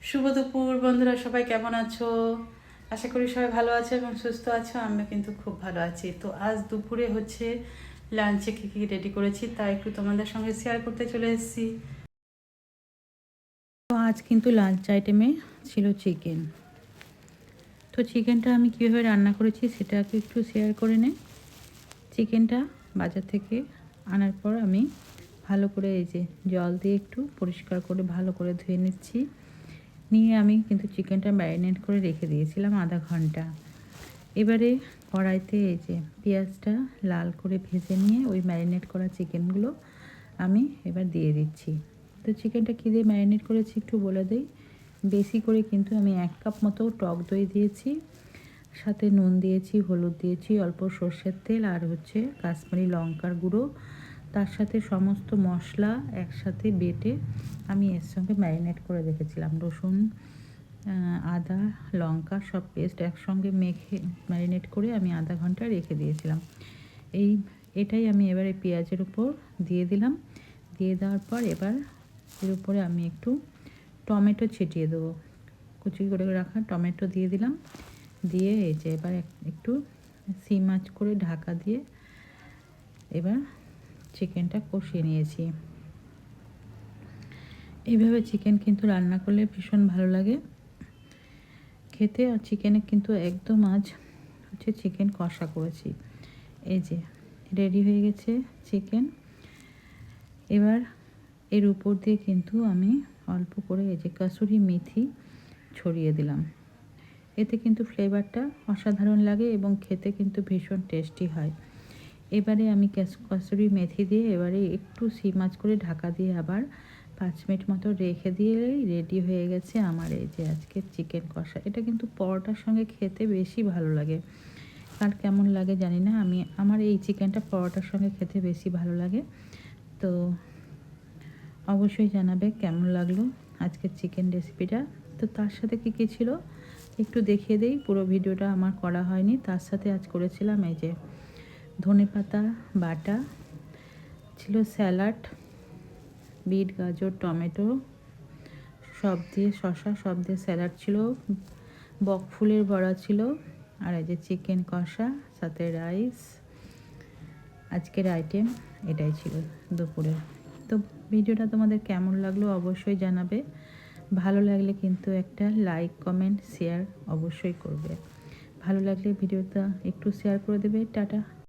শুভ দুপুর বন্ধুরা, সবাই কেমন আছো? আশা করি সবাই ভালো আছো এবং সুস্থ আছো। আমি কিন্তু খুব ভালো আছি। তো আজ দুপুরে হচ্ছে লাঞ্চে কী কী রেডি করেছি তা একটু তোমাদের সঙ্গে শেয়ার করতে চলে এসেছি। তো আজ কিন্তু লাঞ্চ আইটেমে ছিল চিকেন। তো চিকেনটা আমি কীভাবে রান্না করেছি সেটাকে একটু শেয়ার করে নে। চিকেনটা বাজার থেকে আনার পর আমি ভালো করে এই যে জল দিয়ে একটু পরিষ্কার করে ভালো করে ধুয়ে নিচ্ছি। নিয়ে আমি কিন্তু চিকেনটা ম্যারিনেট করে রেখে দিয়েছিলাম আধা ঘন্টা। এবারে কড়াইতে এই যে পেঁয়াজটা লাল করে ভেজে নিয়ে ওই ম্যারিনেট করা চিকেনগুলো আমি এবার দিয়ে দিচ্ছি। তো চিকেনটা কী দিয়ে ম্যারিনেট করেছি একটু বলে দিই। বেশি করে কিন্তু আমি 1 কাপ মতো টক দই দিয়েছি, সাথে নুন দিয়েছি, হলুদ দিয়েছি, অল্প সর্ষের তেল আর হচ্ছে কাশ্মীরি লঙ্কার গুঁড়ো, তার সাথে সমস্ত মশলা একসাথে বেটে আমি এর সঙ্গে ম্যারিনেট করে রেখেছিলাম। রসুন, আদা, লঙ্কা সব পেস্ট একসঙ্গে মেখে ম্যারিনেট করে আমি আধা ঘন্টা রেখে দিয়েছিলাম। এটাই আমি এবারে পেঁয়াজের উপর দিয়ে দিলাম। দিয়ে দেওয়ার পর এবার এর উপরে আমি একটু টমেটো ছিটিয়ে দেবো। কুচি করে রাখা টমেটো দিয়ে দিলাম। দিয়ে এই যে এবার একটু সিম আঁচ করে ঢাকা দিয়ে এবার চিকেনটা কষিয়ে নিয়েছি। এইভাবে চিকেন কিন্তু রান্না করলে ভীষণ ভালো লাগে খেতে। আর চিকেনে কিন্তু একদম আজ হচ্ছে চিকেন কষা করেছি। এই যে রেডি হয়ে গেছে চিকেন। এবার এর উপর দিয়ে কিন্তু আমি অল্প করে এই যে কাসুরি মেথি ছড়িয়ে দিলাম। এতে কিন্তু ফ্লেভারটা অসাধারণ লাগে এবং খেতে কিন্তু ভীষণ টেস্টি হয়। এবারে আমি কাসুরি মেথি দিয়ে এবারে একটু সিম আঁচ করে ঢাকা দিয়ে আবার 5 মিনিট মতো রেখে দিলেই রেডি হয়ে গেছে আমার এই যে আজকের চিকেন কষা। এটা কিন্তু পরোটার সঙ্গে খেতে বেশি ভালো লাগে। আর কেমন লাগে জানি না, আমার এই চিকেনটা পরোটার সঙ্গে খেতে বেশি ভালো লাগে। তো অবশ্যই জানাবে কেমন লাগলো আজকের চিকেন রেসিপিটা। তো তার সাথে কী কী ছিল একটু দেখিয়ে দেই, পুরো ভিডিওটা আমার করা হয়নি। তার সাথে আজ করেছিলাম এই যে ধনেপাতা বাটা ছিল, স্যালাড, বিট, গাজর, টমেটো সব দিয়ে, শসা সব দিয়ে স্যালাড ছিল, বক ফুলের বড়া ছিল, আর এই যে চিকেন কষা, সাথে রাইস। আজকের আইটেম এটাই ছিল দুপুরে। তো ভিডিওটা তোমাদের কেমন লাগলো অবশ্যই জানাবে। ভালো লাগলে কিন্তু একটা লাইক, কমেন্ট, শেয়ার অবশ্যই করবে। ভালো লাগলে ভিডিওটা একটু শেয়ার করে দেবে। টাটা।